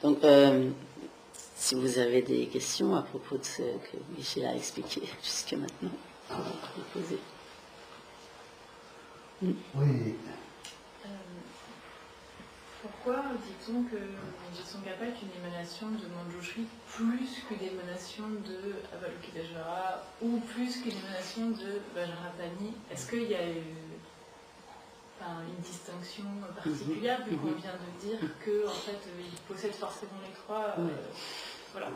Donc, si vous avez des questions à propos de ce que Michel a expliqué jusque maintenant, vous pouvez poser. Oui. Pourquoi dit-on que Jetson Kappa est une émanation de Manjushri plus qu'une émanation de Avalokiteshvara ou plus qu'une émanation de Vajrapani? Est-ce qu'il y a une distinction particulière vu qu'on vient de dire que en fait il possède forcément les trois voilà.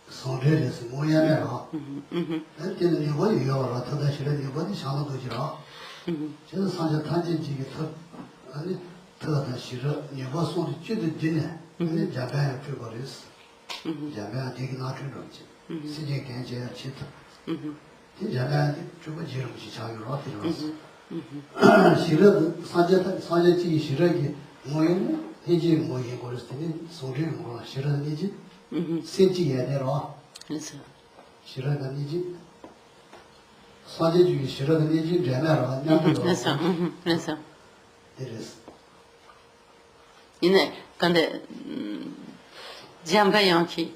sonreres moyana antel ni wo yo ra ta da shira ni bo di shang do jira je sa ja ta ji ji ge ta ani ta da shira ni bo so de ji de ne ni ja ba ya chu bo res ja ba de gi na chu ro ji si je gen je ya chi ta ji ja ba chu bo ji ro ji cha yo ra ti ro shira sa ja ji shira gi moyen he ji moyen ko res ni so re mo shira ni ji senji yenerwa shirada niji saje ju shirada niji renara nyamdo nasa ine quand Jambayan qui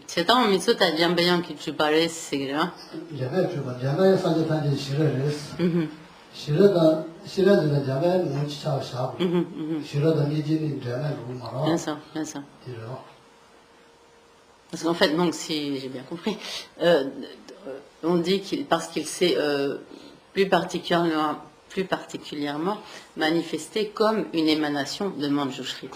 c'est dans miso ta Jambayan qui tu parlais c'est grand Jambayan saje tanje shirada shirada Jambayan mochi cha sha shirada niji ni renara rumara nasa parce qu'en fait, donc, si j'ai bien compris, on dit parce qu'il s'est plus particulièrement manifesté comme une émanation de Manjushri.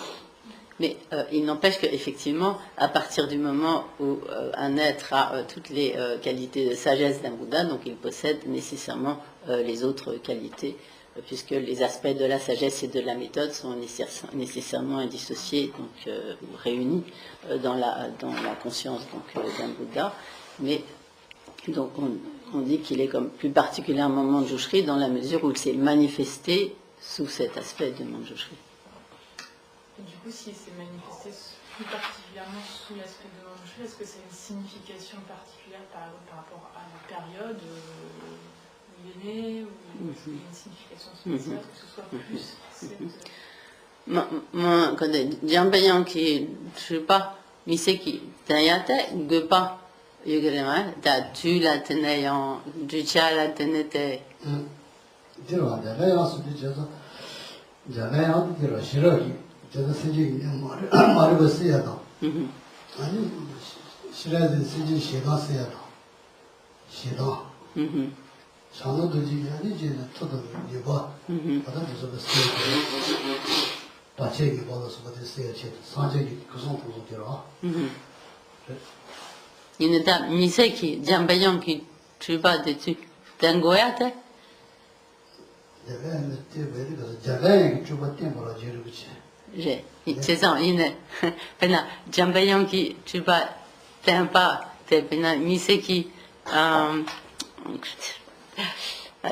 Mais il n'empêche qu'effectivement, à partir du moment où un être a toutes les qualités de sagesse d'un Bouddha, donc il possède nécessairement les autres qualités, puisque les aspects de la sagesse et de la méthode sont nécessairement indissociés, donc réunis dans la conscience d'un Bouddha. Mais donc on dit qu'il est comme plus particulièrement Manjushri dans la mesure où il s'est manifesté sous cet aspect de Manjushri. Et du coup, s'il s'est manifesté plus particulièrement sous l'aspect de Manjushri, est-ce que c'est une signification particulière par rapport à la période où il est né, ou est-ce qu'il y a une signification spéciale, que ce soit plus moi, quand Jambayan qui, je sais pas, mais c'est qui, t'ayate, gupa, yugréma, t'as tu la tenayan, du cha la tenete. Diro, Jambayan se dit, Jambayan diro, shiraki, jada seji, mariba seyada. Ani, shirazi seji sheda seyada. Sheda. Shana doji yani jene todo yoba, ada dizo be seyada. Dache ki bala soba de seyada, sanje ki kuson kuzo diro. Il n'est pas, mais c'est qui, Jambayan qui, je sais pas, tu t'engoyate? C'est ça, il est. Jambayan qui, tu vas, t'aimes pas, t'es bien, mais c'est qui,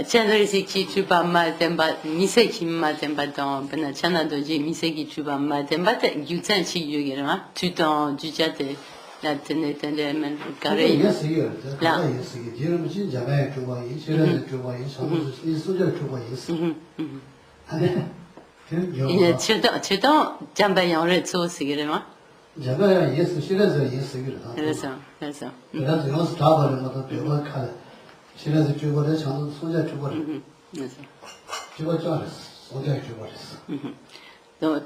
tiens, c'est qui, tu vas mal, t'aimes pas, mais c'est qui mal, t'aimes pas dans, tiens, doji, mais c'est qui, tu vas mal, t'aimes pas, tu t'en chi, tu t'en, tu t'as, la tenue, men, carré. Là. Il est tu t'en, Jambayan, le tso, c'est vraiment. Jambayan, yes, she does, yes, c'est ça. Là, tu n'oses pas, tu vois, she does, tu vois, tu vois, tu vois, tu vois, donc,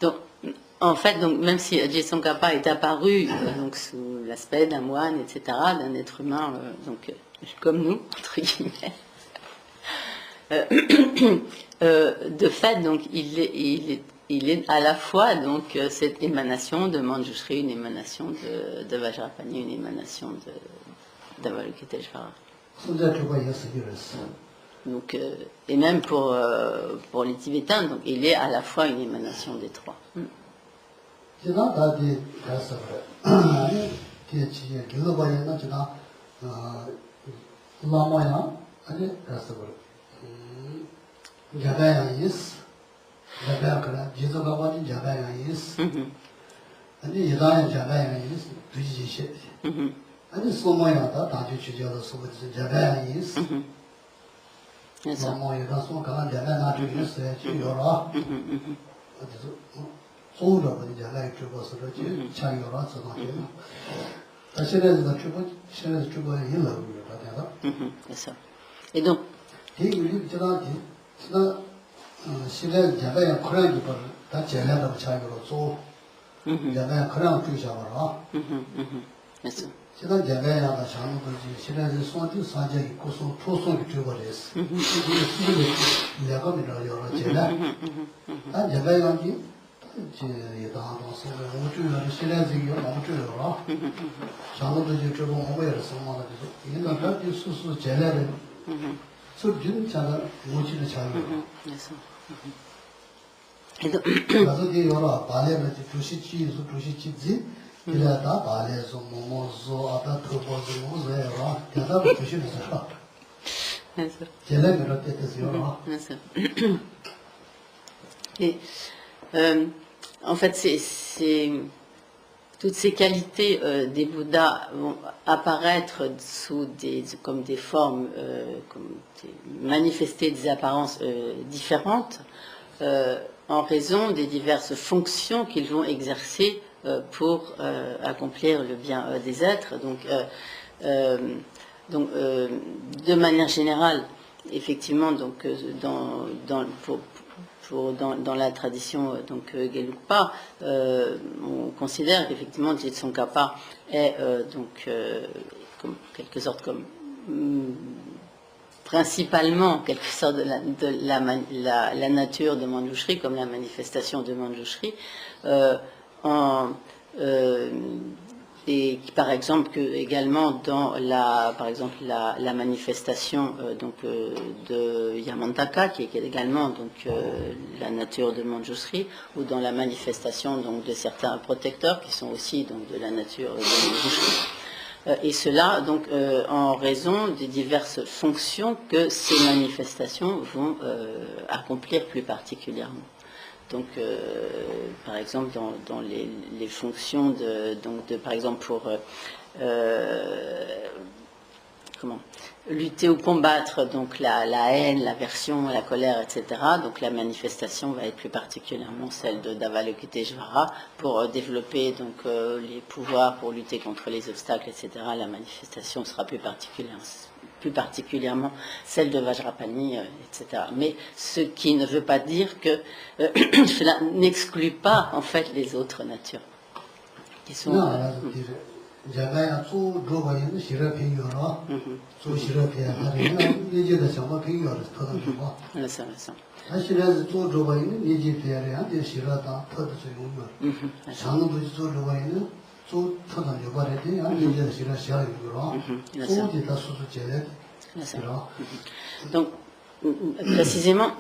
donc, en fait, donc, même si Jetson Kappa est apparu donc, sous l'aspect d'un moine, etc., d'un être humain, donc, comme nous, entre guillemets, de fait, donc, il est à la fois donc cette émanation de Manjushri, une émanation de Vajrapani, une émanation d'Avalokiteshvara. Donc, et même pour les Tibétains, donc, il est à la fois une émanation des trois. Japan 그래. 지도가 와진 자바야 있어. 아니 이다야 자바야 있어. 두지시. 아니 소모야다 다주 주저도 소부지 자바야 있어. 그래서 소모야다 소가만 자바나 주있어요. 주요라. 어디서 소우로 버리 자바야 주고서로 지 차요라 저거는. 사실은 주고 실은 주고 일로 그러다가. 그래서 et donc 이게 저기 저 실은 자바야 그런 거다 제대로 차이로 소 자바야 그런 주셔라. 그래서 지금 자바야가 자는 거지 실은 소한테 사제 고소 토송이 주버렸어. 이게 수준이 내가 믿어 여러 제가 아 자바야기 제 다도 소가 우주를 실은 지금 우주로 자는 거지 저거 뭐를 소마가 이게 나가 수수 제대로 수준 자가 무지를 잘 그래서 et donc 가서 이 여러 발레를 주시지수 주시지지 이래다 발레에서 뭐뭐서 아다 토보지 뭐서요 대답을 주시면서 그래서 제대로 됐어요. 그래서 et en fait toutes ces qualités des Bouddhas vont apparaître comme des formes, manifester des apparences différentes en raison des diverses fonctions qu'ils vont exercer pour accomplir le bien des êtres. Donc, de manière générale, effectivement, donc, dans la tradition Gelugpa, on considère qu'effectivement Tsongkhapa est comme quelque sorte comme principalement quelque sorte de la nature de Manjushri, comme la manifestation de Manjushri, et par exemple que également dans la manifestation de Yamantaka qui est également la nature de Manjushri, ou dans la manifestation de certains protecteurs qui sont aussi de la nature de Manjushri, et cela donc en raison des diverses fonctions que ces manifestations vont accomplir plus particulièrement. Donc, par exemple, dans les fonctions par exemple, pour lutter ou combattre donc la haine, l'aversion, la colère, etc. Donc, la manifestation va être plus particulièrement celle de d'Avalokiteshvara pour développer donc les pouvoirs pour lutter contre les obstacles, etc. La manifestation sera plus particulièrement celle de Vajrapani, etc. Mais ce qui ne veut pas dire que cela n'exclut pas en fait les autres natures qui sont. Donc, précisément,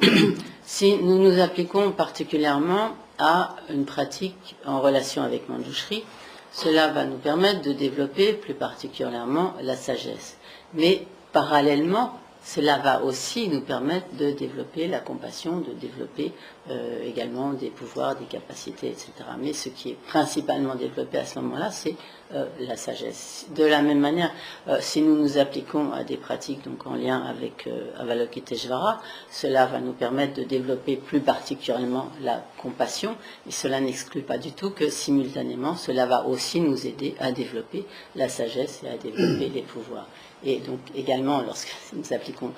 si nous nous appliquons particulièrement à une pratique en relation avec Manjushri, cela va nous permettre de développer plus particulièrement la sagesse. Mais parallèlement, cela va aussi nous permettre de développer la compassion, de développer également des pouvoirs, des capacités, etc. Mais ce qui est principalement développé à ce moment-là, c'est la sagesse. De la même manière, si nous nous appliquons à des pratiques donc en lien avec Avalokiteshvara, cela va nous permettre de développer plus particulièrement la compassion, et cela n'exclut pas du tout que simultanément, cela va aussi nous aider à développer la sagesse et à développer les pouvoirs. Et donc également, lorsque nous appliquons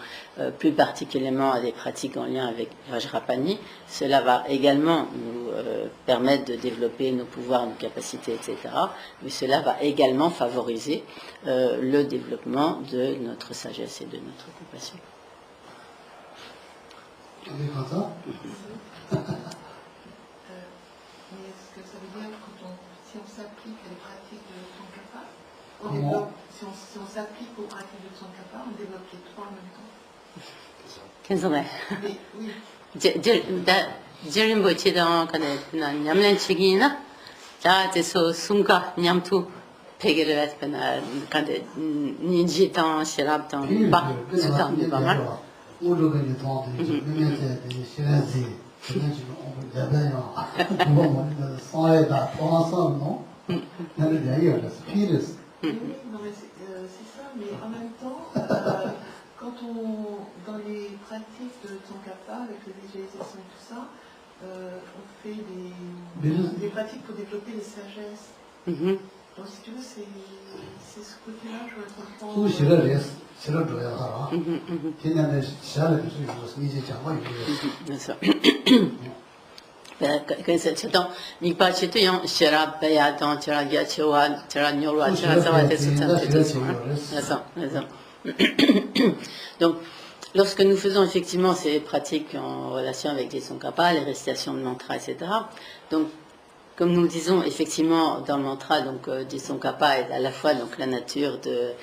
plus particulièrement à des pratiques en lien avec Vajrapani, cela va également nous permettre de développer nos pouvoirs, nos capacités, etc. Mais cela va également favoriser le développement de notre sagesse et de notre compassion. Mais est-ce que ça veut dire que si on s'applique à des pratiques de Tsongkhapa, on développe, si on s'applique aux pratiques de Tsongkhapa, on développe les trois en même temps? 괜찮아요. Mais, oui. 지금 뭐지도 그네 냠len 치기나 자제소 숨가 냠투 pege를 했거나 근데 니지당 시랍당 바 수당 바만 오르가니 통하는 민면제 시라지 그냥 지금 대단해요. 뭐 사회다 통화선 non 나는 d'ailleurs la spirits. Oui, non, mais c'est ça, mais en même temps, quand on, dans les pratiques de Tsongkhapa, avec les visualisations et tout ça, on fait des pratiques pour développer les sagesses. Donc, si tu veux, c'est ce côté-là, je comprends. 또 실을 줘야 하라. 걔네는 시작을 해서 이제 장과 이제. 그래서 니파 치토용 시라 베야동 치라 야치와 치라 뇨와 치라 Donc, lorsque nous faisons effectivement ces pratiques en relation avec les Tsongkhapa, les récitations de mantras, etc., donc, comme nous le disons, effectivement, dans le mantra, donc, des Tsongkhapa est à la fois donc, la nature de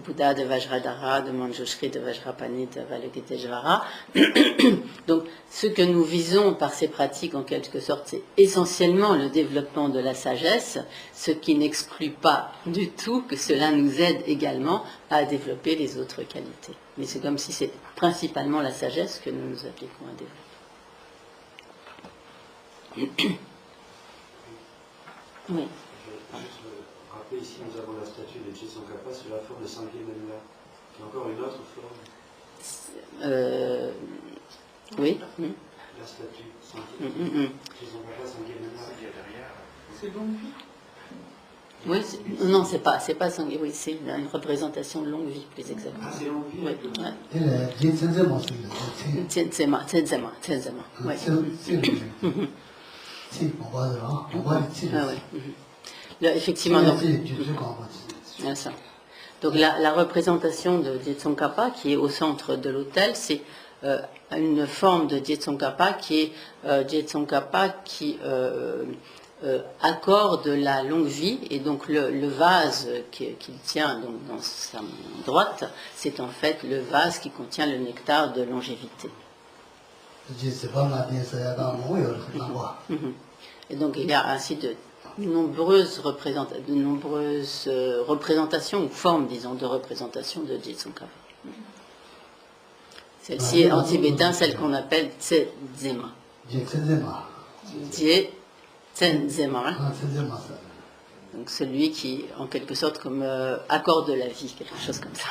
Bouddha, de Vajradhara, de Manjushri, de Vajrapani, de Avalokiteshvara. Donc, ce que nous visons par ces pratiques, en quelque sorte, c'est essentiellement le développement de la sagesse, ce qui n'exclut pas du tout que cela nous aide également à développer les autres qualités. Mais c'est comme si c'est principalement la sagesse que nous nous appliquons à développer. Oui. Juste rappeler ici, nous avons la statue de Tsongkhapa sous la forme de Sangye Menla, qui est encore une autre forme. Oui. La statue Sangye Tsongkhapa, Sangye Menla. C'est longue vie. Oui, non, c'est pas Sangye, oui, c'est une représentation de longue vie, plus exactement. Ah, c'est longue vie. Oui. Tsenzema. Oui. Effectivement, donc la représentation de Tsongkhapa qui est au centre de l'autel, c'est une forme de Tsongkhapa qui est Tsongkhapa qui accorde la longue vie, et donc le vase qu'il tient donc dans sa main droite, c'est en fait le vase qui contient le nectar de longévité. Et donc il y a ainsi de nombreuses représentations ou formes, disons, de représentation de Tsongkhapa. Celle-ci est en tibétain celle qu'on appelle Tsenzema. Tsenzema. Donc celui qui, en quelque sorte, comme accorde la vie, quelque chose comme ça.